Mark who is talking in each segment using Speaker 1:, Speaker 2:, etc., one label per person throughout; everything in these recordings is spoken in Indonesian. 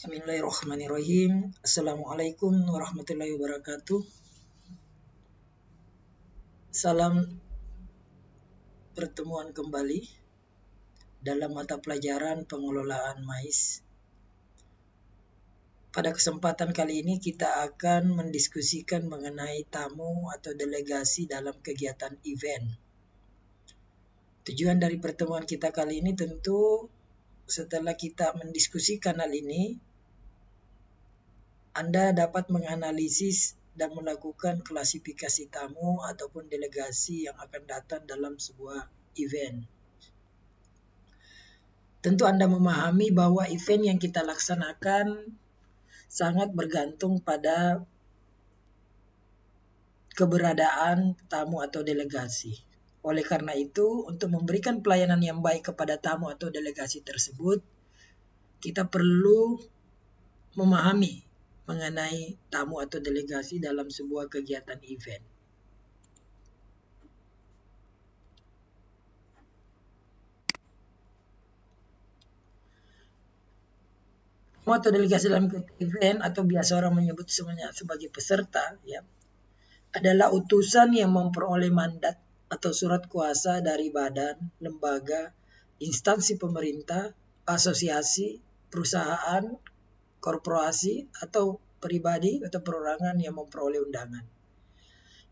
Speaker 1: Bismillahirrahmanirrahim. Assalamualaikum warahmatullahi wabarakatuh. Salam pertemuan kembali dalam mata pelajaran pengelolaan MAIS. Pada kesempatan kali ini kita akan mendiskusikan mengenai tamu atau delegasi dalam kegiatan event. Tujuan dari pertemuan kita kali ini tentu setelah kita mendiskusikan hal ini, Anda dapat menganalisis dan melakukan klasifikasi tamu ataupun delegasi yang akan datang dalam sebuah event. Tentu Anda memahami bahwa event yang kita laksanakan sangat bergantung pada keberadaan tamu atau delegasi. Oleh karena itu, untuk memberikan pelayanan yang baik kepada tamu atau delegasi tersebut, kita perlu memahami mengenai tamu atau delegasi dalam sebuah kegiatan event. Tamu atau delegasi dalam event atau biasa orang menyebut sebagai peserta, ya, adalah utusan yang memperoleh mandat atau surat kuasa dari badan, lembaga, instansi pemerintah, asosiasi, perusahaan, korporasi, atau pribadi atau perorangan yang memperoleh undangan.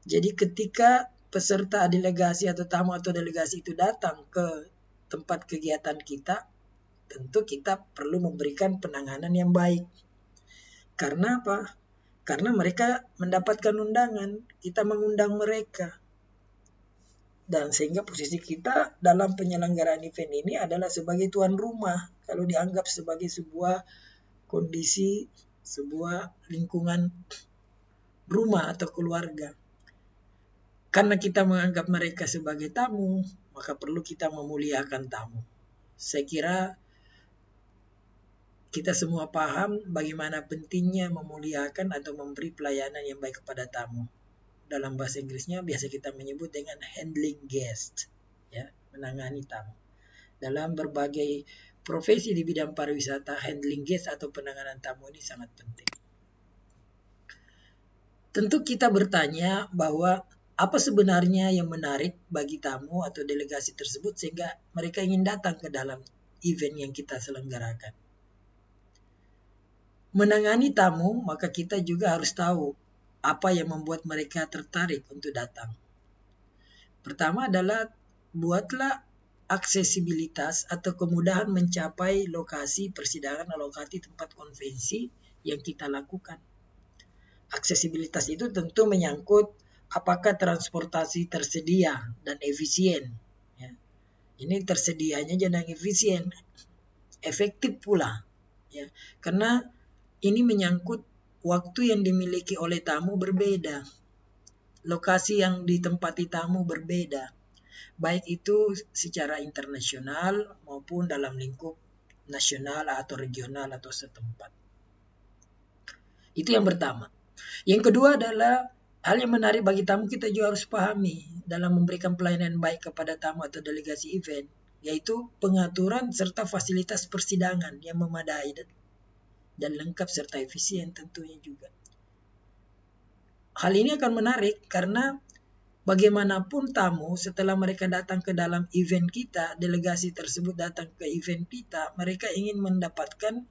Speaker 1: Jadi ketika peserta delegasi atau tamu atau delegasi itu datang ke tempat kegiatan kita, tentu kita perlu memberikan penanganan yang baik. Karena apa? Karena mereka mendapatkan undangan, kita mengundang mereka. Dan sehingga posisi kita dalam penyelenggaraan event ini adalah sebagai tuan rumah. Kalau dianggap sebagai sebuah kondisi, sebuah lingkungan rumah atau keluarga. Karena kita menganggap mereka sebagai tamu, maka perlu kita memuliakan tamu. Saya kira kita semua paham bagaimana pentingnya memuliakan atau memberi pelayanan yang baik kepada tamu. Dalam bahasa Inggrisnya biasa kita menyebut dengan handling guest, ya, menangani tamu. Dalam berbagai profesi di bidang pariwisata, handling guest atau penanganan tamu ini sangat penting. Tentu kita bertanya bahwa apa sebenarnya yang menarik bagi tamu atau delegasi tersebut sehingga mereka ingin datang ke dalam event yang kita selenggarakan. Menangani tamu, maka kita juga harus tahu apa yang membuat mereka tertarik untuk datang. Pertama adalah buatlah aksesibilitas atau kemudahan mencapai lokasi persidangan atau lokasi tempat konvensi yang kita lakukan. Aksesibilitas itu tentu menyangkut apakah transportasi tersedia dan efisien. Ya. Ini tersedianya jangan efisien, efektif pula. Ya. Karena ini menyangkut waktu yang dimiliki oleh tamu berbeda. Lokasi yang ditempati tamu berbeda. Baik itu secara internasional maupun dalam lingkup nasional atau regional atau setempat. Itu yang pertama. Yang kedua adalah hal yang menarik bagi tamu kita juga harus pahami dalam memberikan pelayanan baik kepada tamu atau delegasi event, yaitu pengaturan serta fasilitas persidangan yang memadai dan lengkap serta efisien tentunya juga. Hal ini akan menarik karena bagaimanapun tamu setelah mereka datang ke dalam event kita, delegasi tersebut datang ke event kita, mereka ingin mendapatkan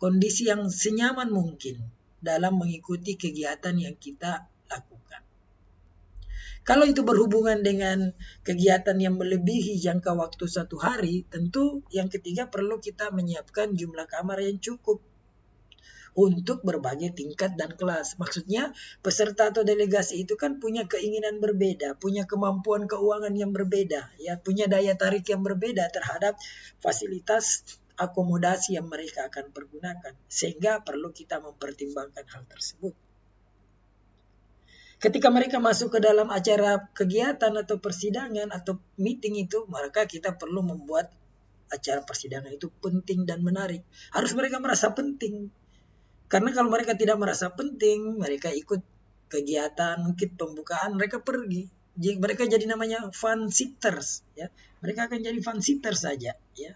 Speaker 1: kondisi yang senyaman mungkin dalam mengikuti kegiatan yang kita lakukan. Kalau itu berhubungan dengan kegiatan yang melebihi jangka waktu 1 hari, tentu yang ketiga perlu kita menyiapkan jumlah kamar yang cukup untuk berbagai tingkat dan kelas. Maksudnya peserta atau delegasi itu kan punya keinginan berbeda, punya kemampuan keuangan yang berbeda, ya, punya daya tarik yang berbeda terhadap fasilitas akomodasi yang mereka akan pergunakan. Sehingga perlu kita mempertimbangkan hal tersebut. Ketika mereka masuk ke dalam acara kegiatan atau persidangan atau meeting itu, maka kita perlu membuat acara persidangan itu penting dan menarik. Harus mereka merasa penting. Karena kalau mereka tidak merasa penting, mereka ikut kegiatan, mungkin pembukaan, mereka pergi. Mereka jadi namanya fun sitters, ya. Mereka akan jadi fun sitters saja, ya.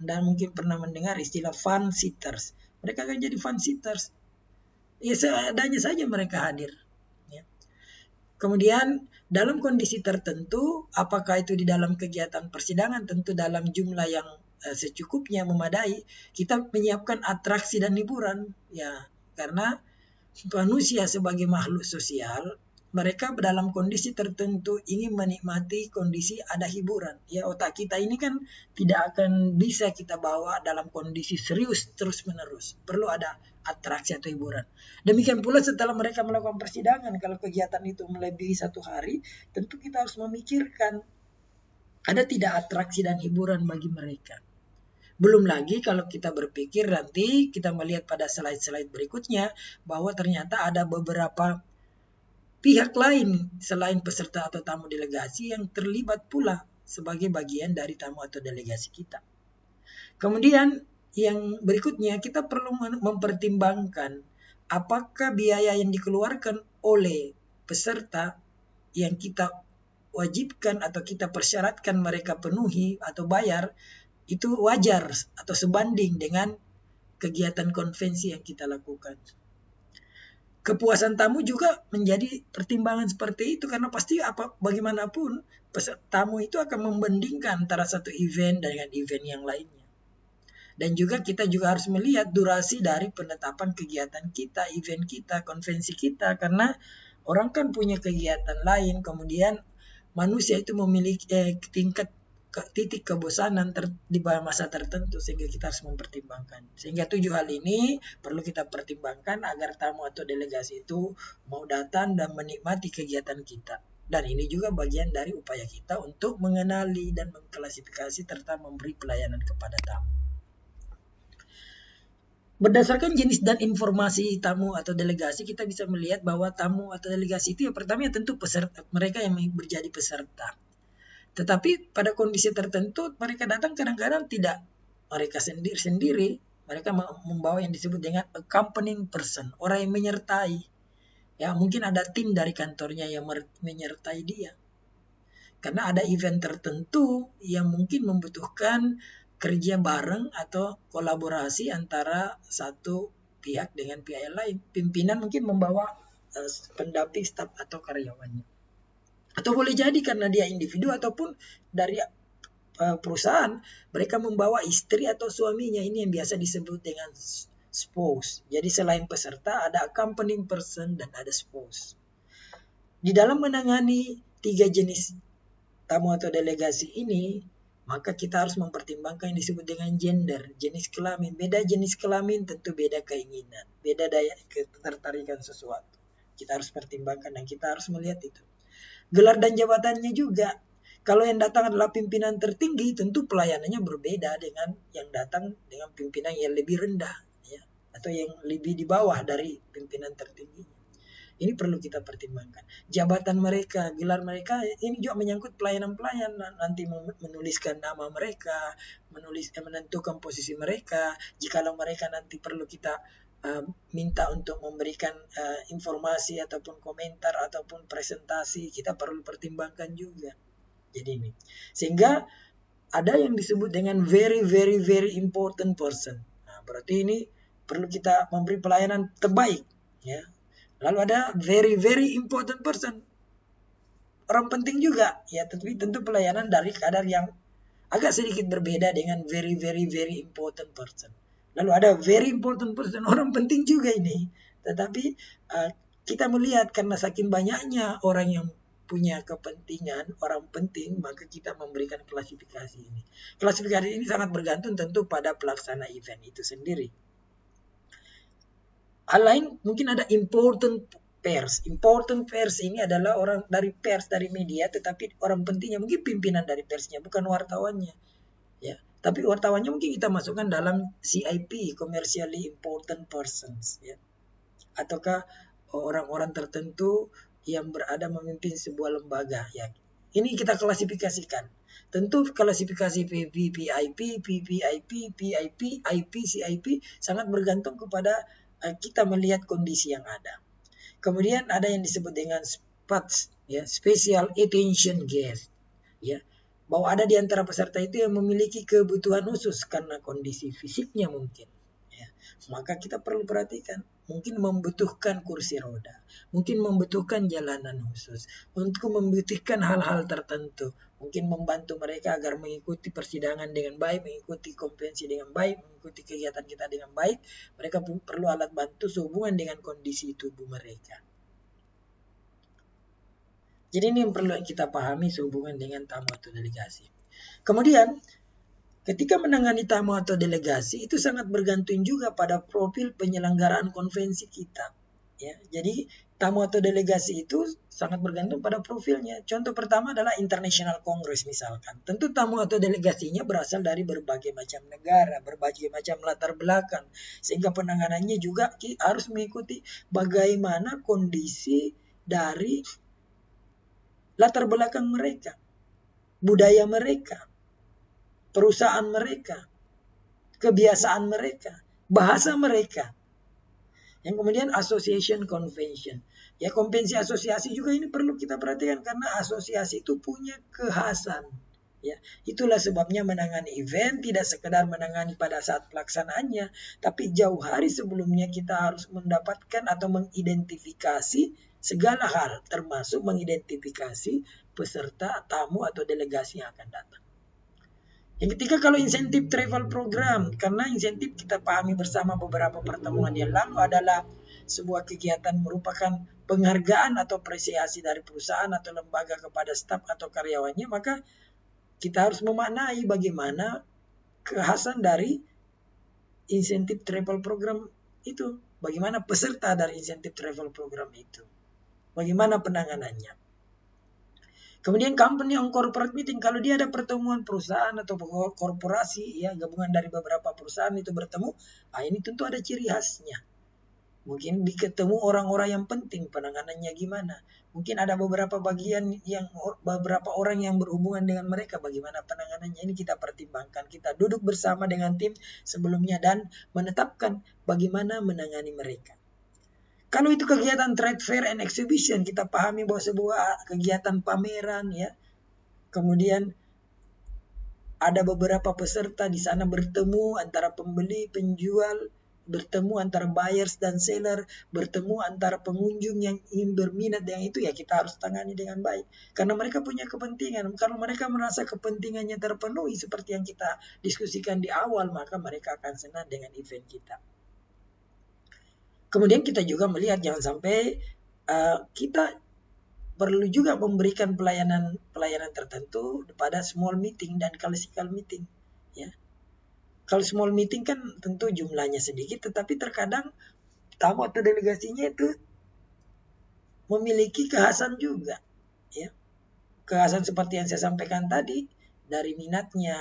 Speaker 1: Anda mungkin pernah mendengar istilah fun sitters. Mereka akan jadi fansiters. Ya seadanya saja mereka hadir. Ya. Kemudian dalam kondisi tertentu, apakah itu di dalam kegiatan persidangan, tentu dalam jumlah yang secukupnya memadai, kita menyiapkan atraksi dan hiburan. Ya, karena manusia sebagai makhluk sosial, mereka dalam kondisi tertentu ingin menikmati kondisi ada hiburan. Ya, otak kita ini kan tidak akan bisa kita bawa dalam kondisi serius terus-menerus. Perlu ada atraksi atau hiburan. Demikian pula setelah mereka melakukan persidangan, kalau kegiatan itu melebihi 1 hari, tentu kita harus memikirkan ada tidak atraksi dan hiburan bagi mereka. Belum lagi kalau kita berpikir nanti kita melihat pada slide-slide berikutnya bahwa ternyata ada beberapa pihak lain selain peserta atau tamu delegasi yang terlibat pula sebagai bagian dari tamu atau delegasi kita. Kemudian yang berikutnya kita perlu mempertimbangkan apakah biaya yang dikeluarkan oleh peserta yang kita wajibkan atau kita persyaratkan mereka penuhi atau bayar itu wajar atau sebanding dengan kegiatan konvensi yang kita lakukan. Kepuasan tamu juga menjadi pertimbangan seperti itu karena pasti bagaimanapun tamu itu akan membandingkan antara satu event dengan event yang lainnya. Dan juga kita juga harus melihat durasi dari penetapan kegiatan kita, event kita, konvensi kita, karena orang kan punya kegiatan lain, kemudian manusia itu memiliki titik kebosanan di masa tertentu, sehingga kita harus mempertimbangkan. Sehingga 7 hal ini perlu kita pertimbangkan agar tamu atau delegasi itu mau datang dan menikmati kegiatan kita. Dan ini juga bagian dari upaya kita untuk mengenali dan mengklasifikasi serta memberi pelayanan kepada tamu. Berdasarkan jenis dan informasi tamu atau delegasi, kita bisa melihat bahwa tamu atau delegasi itu yang pertama tentu peserta, mereka yang menjadi peserta. Tetapi pada kondisi tertentu mereka datang kadang-kadang tidak mereka sendiri-sendiri. Mereka membawa yang disebut dengan accompanying person, orang yang menyertai. Ya, mungkin ada tim dari kantornya yang menyertai dia. Karena ada event tertentu yang mungkin membutuhkan kerja bareng atau kolaborasi antara satu pihak dengan pihak yang lain. Pimpinan mungkin membawa pendamping staf atau karyawannya. Atau boleh jadi karena dia individu ataupun dari perusahaan, mereka membawa istri atau suaminya. Ini yang biasa disebut dengan spouse. Jadi selain peserta ada accompanying person dan ada spouse. Di dalam menangani 3 jenis tamu atau delegasi ini, maka kita harus mempertimbangkan yang disebut dengan gender, jenis kelamin. Beda jenis kelamin tentu beda keinginan, beda daya ketertarikan sesuatu. Kita harus pertimbangkan dan kita harus melihat itu. Gelar dan jabatannya juga. Kalau yang datang adalah pimpinan tertinggi, tentu pelayanannya berbeda dengan yang datang dengan pimpinan yang lebih rendah, ya, atau yang lebih di bawah dari pimpinan tertinggi. Ini perlu kita pertimbangkan. Jabatan mereka, gelar mereka, ini juga menyangkut pelayanan-pelayanan. Nanti menuliskan nama mereka, menentukan posisi mereka. Jikalau mereka nanti perlu kita minta untuk memberikan informasi ataupun komentar ataupun presentasi, kita perlu pertimbangkan juga. Jadi ini, sehingga ada yang disebut dengan very very very important person. Nah, berarti ini perlu kita memberi pelayanan terbaik, ya. Lalu ada very very important person, orang penting juga, ya. Tentu pelayanan dari kadar yang agak sedikit berbeda dengan very very very important person. Lalu ada very important person, orang penting juga ini. Tetapi kita melihat karena saking banyaknya orang yang punya kepentingan, orang penting, maka kita memberikan klasifikasi ini. Klasifikasi ini sangat bergantung tentu pada pelaksana event itu sendiri. Hal lain mungkin ada important pers. Important pers ini adalah orang dari pers, dari media, tetapi orang pentingnya mungkin pimpinan dari persnya, bukan wartawannya. Ya. Tapi wartawannya mungkin kita masukkan dalam CIP, commercially important persons, ya. Ataukah orang-orang tertentu yang berada memimpin sebuah lembaga, ya. Ini kita klasifikasikan. Tentu klasifikasi VVIP, PVIP, PIP, IP, CIP sangat bergantung kepada kita melihat kondisi yang ada. Kemudian ada yang disebut dengan SPATS, ya, Special Attention Guest, ya. Bahwa ada di antara peserta itu yang memiliki kebutuhan khusus karena kondisi fisiknya mungkin, ya. ya. Maka kita perlu perhatikan, mungkin membutuhkan kursi roda, mungkin membutuhkan jalanan khusus, untuk membutuhkan hal-hal tertentu, mungkin membantu mereka agar mengikuti persidangan dengan baik, mengikuti konvensi dengan baik, mengikuti kegiatan kita dengan baik. Mereka perlu alat bantu sehubungan dengan kondisi tubuh mereka. Jadi ini yang perlu kita pahami sehubungan dengan tamu atau delegasi. Kemudian, ketika menangani tamu atau delegasi itu sangat bergantung juga pada profil penyelenggaraan konvensi kita. Ya, jadi tamu atau delegasi itu sangat bergantung pada profilnya. Contoh pertama adalah International Congress misalkan. Tentu tamu atau delegasinya berasal dari berbagai macam negara, berbagai macam latar belakang. Sehingga penanganannya juga harus mengikuti bagaimana kondisi dari latar belakang mereka, budaya mereka, perusahaan mereka, kebiasaan mereka, bahasa mereka. Yang kemudian association convention. Ya, konvensi asosiasi juga ini perlu kita perhatikan karena asosiasi itu punya kekhasan. Ya, itulah sebabnya menangani event tidak sekedar menangani pada saat pelaksanaannya, tapi jauh hari sebelumnya kita harus mendapatkan atau mengidentifikasi segala hal, termasuk mengidentifikasi peserta, tamu atau delegasi yang akan datang. Yang ketiga, kalau insentif travel program, karena insentif kita pahami bersama beberapa pertemuan yang lalu adalah sebuah kegiatan merupakan penghargaan atau apresiasi dari perusahaan atau lembaga kepada staf atau karyawannya, maka kita harus memaknai bagaimana kekhasan dari insentif travel program itu, bagaimana peserta dari insentif travel program itu, bagaimana penanganannya. Kemudian company on corporate meeting, kalau dia ada pertemuan perusahaan atau korporasi, ya gabungan dari beberapa perusahaan itu bertemu, ini tentu ada ciri khasnya. Mungkin diketemu orang-orang yang penting, penanganannya gimana. Mungkin ada beberapa beberapa orang yang berhubungan dengan mereka, bagaimana penanganannya. Ini kita pertimbangkan, kita duduk bersama dengan tim sebelumnya dan menetapkan bagaimana menangani mereka. Kalau itu kegiatan trade fair and exhibition, kita pahami bahwa sebuah kegiatan pameran, ya. Kemudian ada beberapa peserta di sana bertemu antara pembeli, penjual, bertemu antara buyers dan seller, bertemu antara pengunjung yang ingin berminat dengan itu, ya kita harus tangani dengan baik. Karena mereka punya kepentingan. Kalau mereka merasa kepentingannya terpenuhi seperti yang kita diskusikan di awal, maka mereka akan senang dengan event kita. Kemudian kita juga melihat jangan sampai kita perlu juga memberikan pelayanan tertentu pada small meeting dan classical meeting, ya. Kalau small meeting kan tentu jumlahnya sedikit, tetapi terkadang tamu atau delegasinya itu memiliki kekhasan juga, ya. Kekhasan seperti yang saya sampaikan tadi, dari minatnya,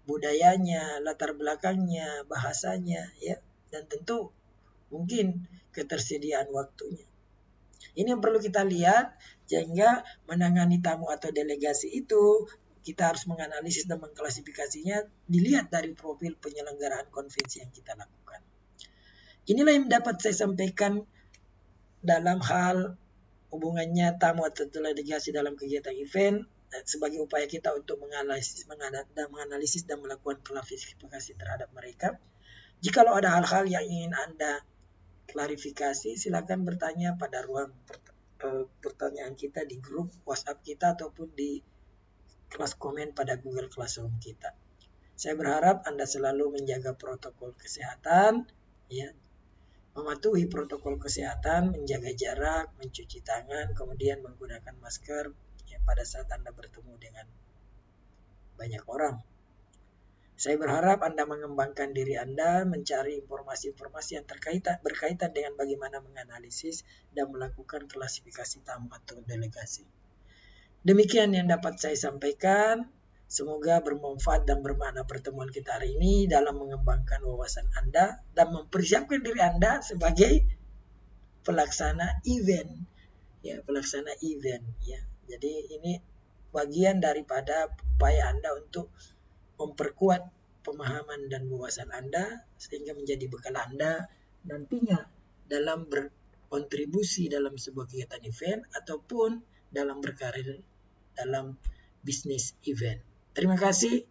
Speaker 1: budayanya, latar belakangnya, bahasanya, ya, dan tentu mungkin ketersediaan waktunya. Ini yang perlu kita lihat, sehingga menangani tamu atau delegasi itu kita harus menganalisis dan mengklasifikasinya dilihat dari profil penyelenggaraan konvensi yang kita lakukan. Inilah yang dapat saya sampaikan dalam hal hubungannya tamu atau delegasi dalam kegiatan event sebagai upaya kita untuk menganalisis dan melakukan klasifikasi terhadap mereka. Jikalau ada hal-hal yang ingin Anda klarifikasi, silakan bertanya pada ruang pertanyaan kita di grup WhatsApp kita ataupun di kelas komen pada Google Classroom kita. Saya berharap Anda selalu menjaga protokol kesehatan, ya, mematuhi protokol kesehatan, menjaga jarak, mencuci tangan, kemudian menggunakan masker, ya, pada saat Anda bertemu dengan banyak orang. Saya berharap Anda mengembangkan diri Anda, mencari informasi-informasi yang berkaitan dengan bagaimana menganalisis dan melakukan klasifikasi tamu atau delegasi. Demikian yang dapat saya sampaikan. Semoga bermanfaat dan bermakna pertemuan kita hari ini dalam mengembangkan wawasan Anda dan mempersiapkan diri Anda sebagai pelaksana event. Ya, pelaksana event, ya. Jadi ini bagian daripada upaya Anda untuk memperkuat pemahaman dan wawasan Anda sehingga menjadi bekal Anda nantinya dalam berkontribusi dalam sebuah kegiatan event ataupun dalam berkarir dalam bisnis event. Terima kasih.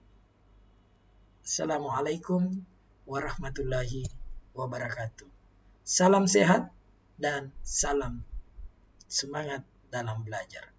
Speaker 1: Assalamualaikum warahmatullahi wabarakatuh. Salam sehat dan salam semangat dalam belajar.